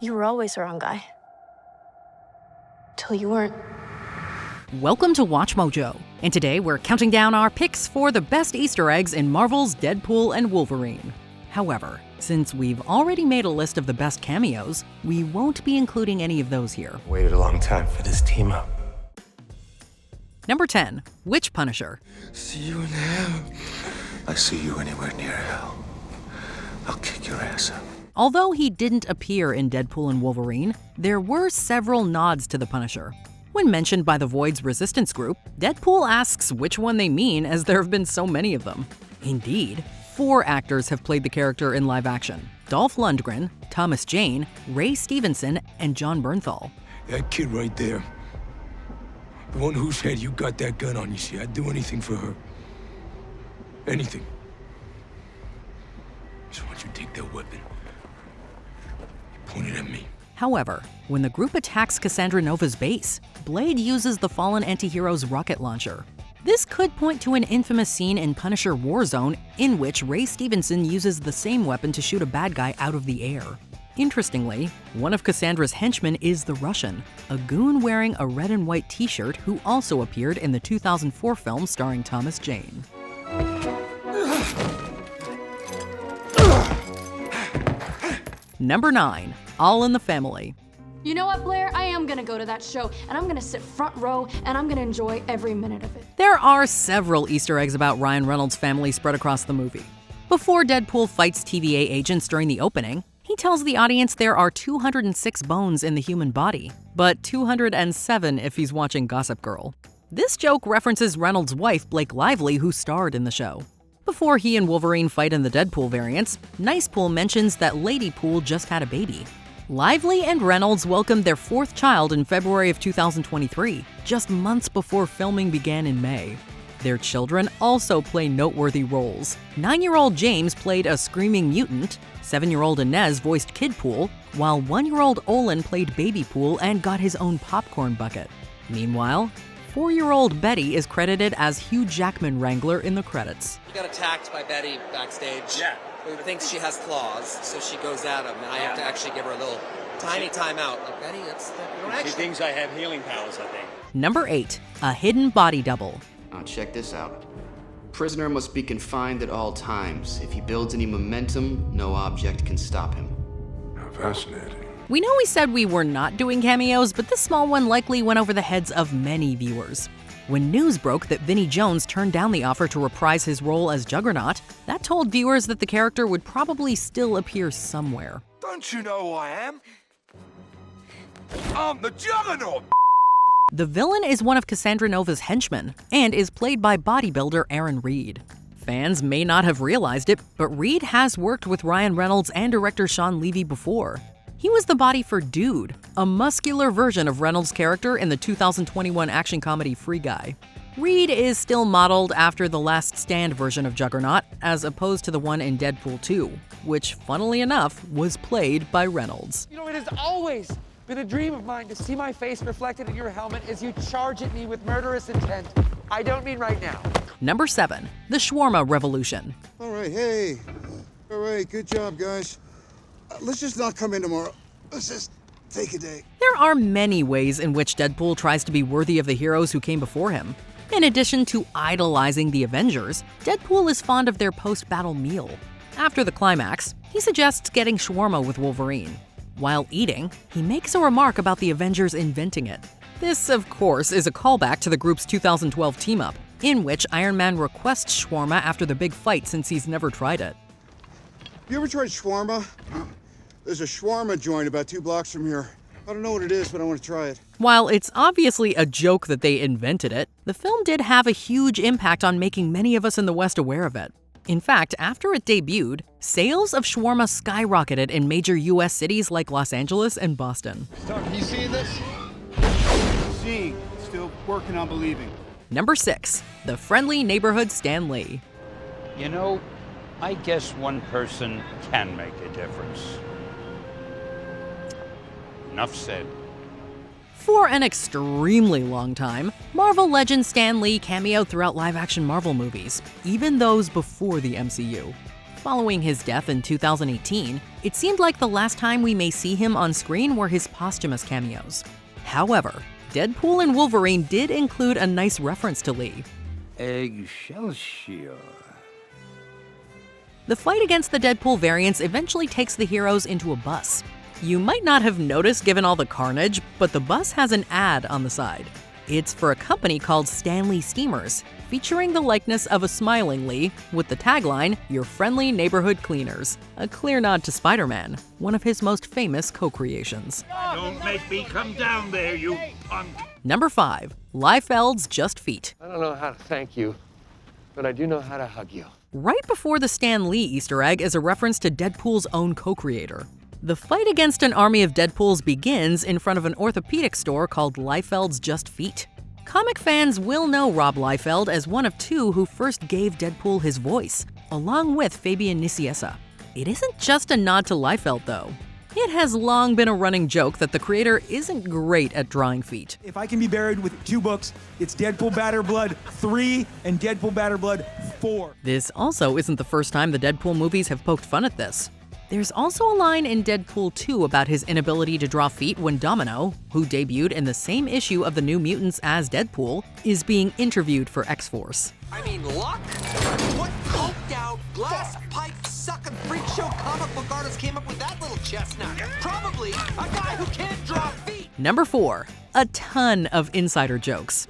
You were always the wrong guy. Till you weren't. Welcome to Watch Mojo, and today we're counting down our picks for the best Easter eggs in Marvel's Deadpool and Wolverine. However, since we've already made a list of the best cameos, we won't be including any of those here. Waited a long time for this team up. Number 10, Witch Punisher. See you in hell. I see you anywhere near hell, I'll kick your ass up. Although he didn't appear in Deadpool and Wolverine, there were several nods to the Punisher. When mentioned by the Void's resistance group, Deadpool asks which one they mean, as there have been so many of them. Indeed, 4 actors have played the character in live action: Dolph Lundgren, Thomas Jane, Ray Stevenson, and John Bernthal. That kid right there, the one who said you got that gun on you, see, I'd do anything for her. Anything. So why don't you take that weapon? You point it at me. However, when the group attacks Cassandra Nova's base, Blade uses the fallen anti-hero's rocket launcher. This could point to an infamous scene in Punisher Warzone in which Ray Stevenson uses the same weapon to shoot a bad guy out of the air. Interestingly, one of Cassandra's henchmen is the Russian, a goon wearing a red and white t-shirt who also appeared in the 2004 film starring Thomas Jane. Number 9, All in the Family. You know what, Blair? I am gonna go to that show, and I'm gonna sit front row, and I'm gonna enjoy every minute of it. There are several Easter eggs about Ryan Reynolds' family spread across the movie. Before Deadpool fights TVA agents during the opening, he tells the audience there are 206 bones in the human body, but 207 if he's watching Gossip Girl. This joke references Reynolds' wife, Blake Lively, who starred in the show. Before he and Wolverine fight in the Deadpool variants, Nicepool mentions that Ladypool just had a baby. Lively and Reynolds welcomed their 4th child in February of 2023, just months before filming began in May. Their children also play noteworthy roles. 9-year-old James played a screaming mutant, 7-year-old Inez voiced Kidpool, while 1-year-old Olin played Babypool and got his own popcorn bucket. Meanwhile, 4-year-old Betty is credited as Hugh Jackman Wrangler in the credits. We got attacked by Betty backstage. Yeah. Who thinks she has claws, so she goes at him, and I have to actually give her a little tiny timeout. Like, Betty, She thinks I have healing powers, I think. Number 8, a hidden body double. Now check this out. Prisoner must be confined at all times. If he builds any momentum, no object can stop him. Fascinating. We know we said we were not doing cameos, but this small one likely went over the heads of many viewers. When news broke that Vinnie Jones turned down the offer to reprise his role as Juggernaut, that told viewers that the character would probably still appear somewhere. Don't you know who I am? I'm the Juggernaut! The villain is one of Cassandra Nova's henchmen and is played by bodybuilder Aaron Reed. Fans may not have realized it, but Reed has worked with Ryan Reynolds and director Sean Levy before. He was the body for Dude, a muscular version of Reynolds' character in the 2021 action comedy Free Guy. Reed is still modeled after the Last Stand version of Juggernaut, as opposed to the one in Deadpool 2, which, funnily enough, was played by Reynolds. You know, it has always been a dream of mine to see my face reflected in your helmet as you charge at me with murderous intent. I don't mean right now. Number 7, the Schwarma Revolution. All right, hey. All right, good job, guys. Let's just not come in tomorrow. Let's just take a day. There are many ways in which Deadpool tries to be worthy of the heroes who came before him. In addition to idolizing the Avengers, Deadpool is fond of their post-battle meal. After the climax, he suggests getting shawarma with Wolverine. While eating, he makes a remark about the Avengers inventing it. This, of course, is a callback to the group's 2012 team-up, in which Iron Man requests shawarma after the big fight since he's never tried it. You ever tried shawarma? There's a shawarma joint about 2 blocks from here. I don't know what it is, but I want to try it. While it's obviously a joke that they invented it, the film did have a huge impact on making many of us in the West aware of it. In fact, after it debuted, sales of shawarma skyrocketed in major US cities like Los Angeles and Boston. Stop, you seeing this? Seeing, still working on believing. Number 6, the friendly neighborhood Stan Lee. You know, I guess one person can make a difference. Enough said. For an extremely long time, Marvel legend Stan Lee cameoed throughout live-action Marvel movies, even those before the MCU. Following his death in 2018, it seemed like the last time we may see him on screen were his posthumous cameos. However, Deadpool and Wolverine did include a nice reference to Lee. Excelsior. The fight against the Deadpool variants eventually takes the heroes into a bus. You might not have noticed given all the carnage, but the bus has an ad on the side. It's for a company called Stanley Steamers, featuring the likeness of a smiling Lee with the tagline, "Your friendly neighborhood cleaners," a clear nod to Spider-Man, one of his most famous co-creations. Don't make me come down there, you punk. Number 5. Lifefelds Just Feet. I don't know how to thank you, but I do know how to hug you. Right before the Stan Lee Easter egg is a reference to Deadpool's own co-creator. The fight against an army of Deadpools begins in front of an orthopedic store called Lifefelds Just Feet. Comic fans will know Rob Liefeld as one of 2 who first gave Deadpool his voice, along with Fabian Nicieza. It isn't just a nod to Liefeld, though. It has long been a running joke that the creator isn't great at drawing feet. If I can be buried with 2 books, it's Deadpool Batter Blood 3 and Deadpool Batter Blood 4. This also isn't the first time the Deadpool movies have poked fun at this. There's also a line in Deadpool 2 about his inability to draw feet when Domino, who debuted in the same issue of the New Mutants as Deadpool, is being interviewed for X-Force. I mean, luck? What coked out, glass pipe sucking freak show comic book artist came up with that little chestnut? Probably a guy who can't draw feet. Number 4. A ton of insider jokes.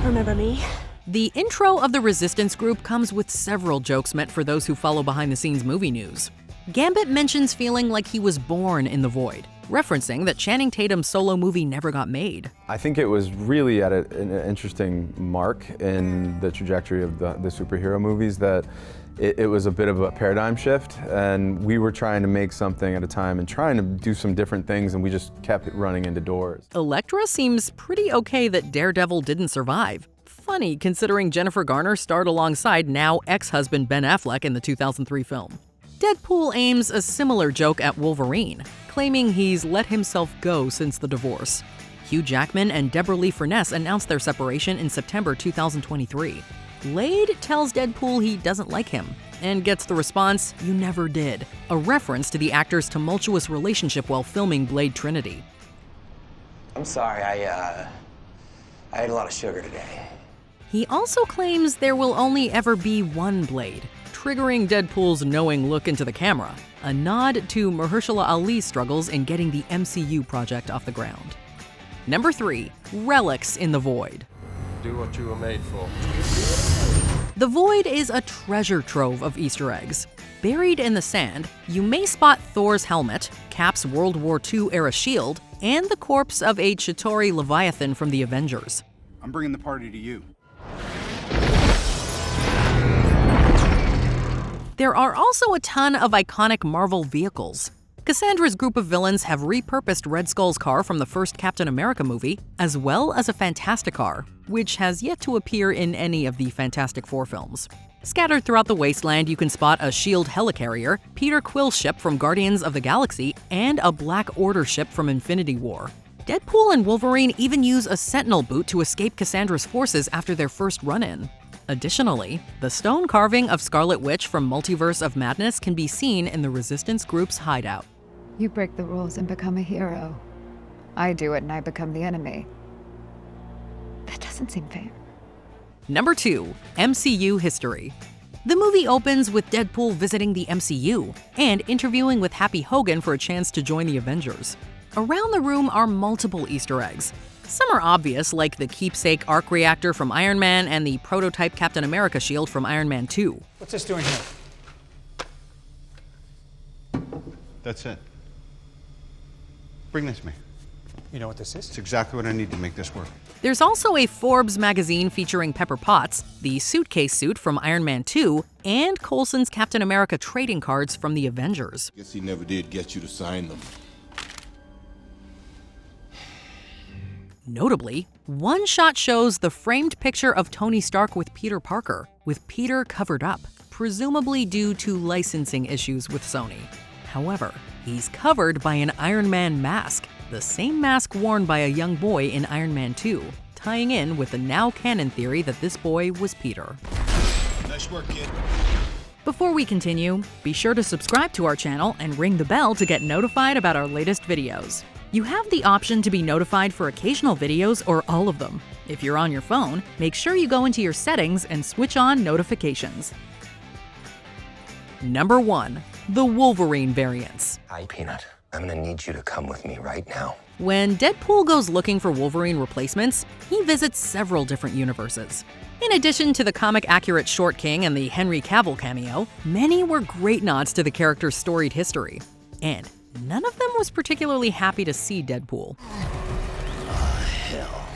Remember me? The intro of the Resistance group comes with several jokes meant for those who follow behind-the-scenes movie news. Gambit mentions feeling like he was born in the void, referencing that Channing Tatum's solo movie never got made. I think it was really at an interesting mark in the trajectory of the superhero movies that it was a bit of a paradigm shift, and we were trying to make something at a time and trying to do some different things, and we just kept running into doors. Elektra seems pretty okay that Daredevil didn't survive. Funny considering Jennifer Garner starred alongside now ex-husband Ben Affleck in the 2003 film. Deadpool aims a similar joke at Wolverine, claiming he's let himself go since the divorce. Hugh Jackman and Deborah Lee Furness announced their separation in September 2023. Blade tells Deadpool he doesn't like him, and gets the response, "You never did," a reference to the actor's tumultuous relationship while filming Blade Trinity. I'm sorry, I ate a lot of sugar today. He also claims there will only ever be one Blade, triggering Deadpool's knowing look into the camera, a nod to Mahershala Ali's struggles in getting the MCU project off the ground. Number 3. Relics in the Void. Do what you were made for. The Void is a treasure trove of Easter eggs. Buried in the sand, you may spot Thor's helmet, Cap's World War II-era shield, and the corpse of a Chitauri Leviathan from the Avengers. I'm bringing the party to you. There are also a ton of iconic Marvel vehicles. Cassandra's group of villains have repurposed Red Skull's car from the first Captain America movie, as well as a Fantastic car, which has yet to appear in any of the Fantastic Four films. Scattered throughout the wasteland, you can spot a S.H.I.E.L.D. helicarrier, Peter Quill's ship from Guardians of the Galaxy, and a Black Order ship from Infinity War. Deadpool and Wolverine even use a Sentinel boot to escape Cassandra's forces after their first run-in. Additionally, the stone carving of Scarlet Witch from Multiverse of Madness can be seen in the Resistance group's hideout. You break the rules and become a hero. I do it and I become the enemy. That doesn't seem fair. Number 2. MCU History. The movie opens with Deadpool visiting the MCU and interviewing with Happy Hogan for a chance to join the Avengers. Around the room are multiple Easter eggs. Some are obvious, like the keepsake arc reactor from Iron Man and the prototype Captain America shield from Iron Man 2. What's this doing here? That's it. Bring this to me. You know what this is? It's exactly what I need to make this work. There's also a Forbes magazine featuring Pepper Potts, the suitcase suit from Iron Man 2, and Coulson's Captain America trading cards from the Avengers. Guess he never did get you to sign them. Notably, one shot shows the framed picture of Tony Stark with Peter Parker, with Peter covered up, presumably due to licensing issues with Sony. However, he's covered by an Iron Man mask, the same mask worn by a young boy in Iron Man 2, tying in with the now canon theory that this boy was Peter. Nice work, kid. Before we continue, be sure to subscribe to our channel and ring the bell to get notified about our latest videos. You have the option to be notified for occasional videos or all of them. If you're on your phone, make sure you go into your settings and switch on notifications. Number 1. The Wolverine Variants. Hi, Peanut. I'm gonna need you to come with me right now. When Deadpool goes looking for Wolverine replacements, he visits several different universes. In addition to the comic-accurate Short King and the Henry Cavill cameo, many were great nods to the character's storied history. And none of them was particularly happy to see Deadpool. Hell.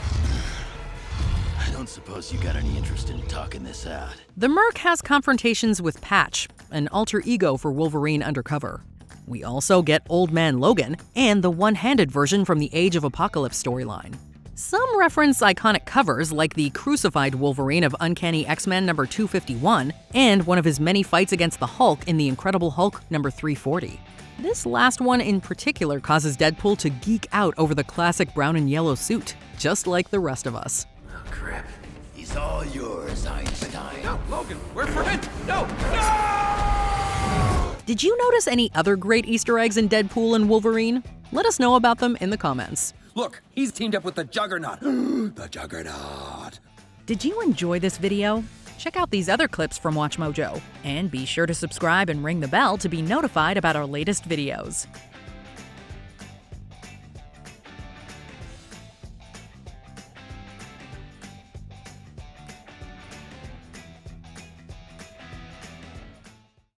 I don't suppose you got any interest in talking this out. The Merc has confrontations with Patch, an alter ego for Wolverine undercover. We also get Old Man Logan and the one-handed version from the Age of Apocalypse storyline. Some reference iconic covers like the crucified Wolverine of Uncanny X-Men number 251 and one of his many fights against the Hulk in The Incredible Hulk number 340. This last one in particular causes Deadpool to geek out over the classic brown and yellow suit, just like the rest of us. Oh, crap. He's all yours, Einstein. No, Logan, we're forbidden. No, no! Did you notice any other great Easter eggs in Deadpool and Wolverine? Let us know about them in the comments. Look, he's teamed up with the Juggernaut. The Juggernaut. Did you enjoy this video? Check out these other clips from WatchMojo, and be sure to subscribe and ring the bell to be notified about our latest videos.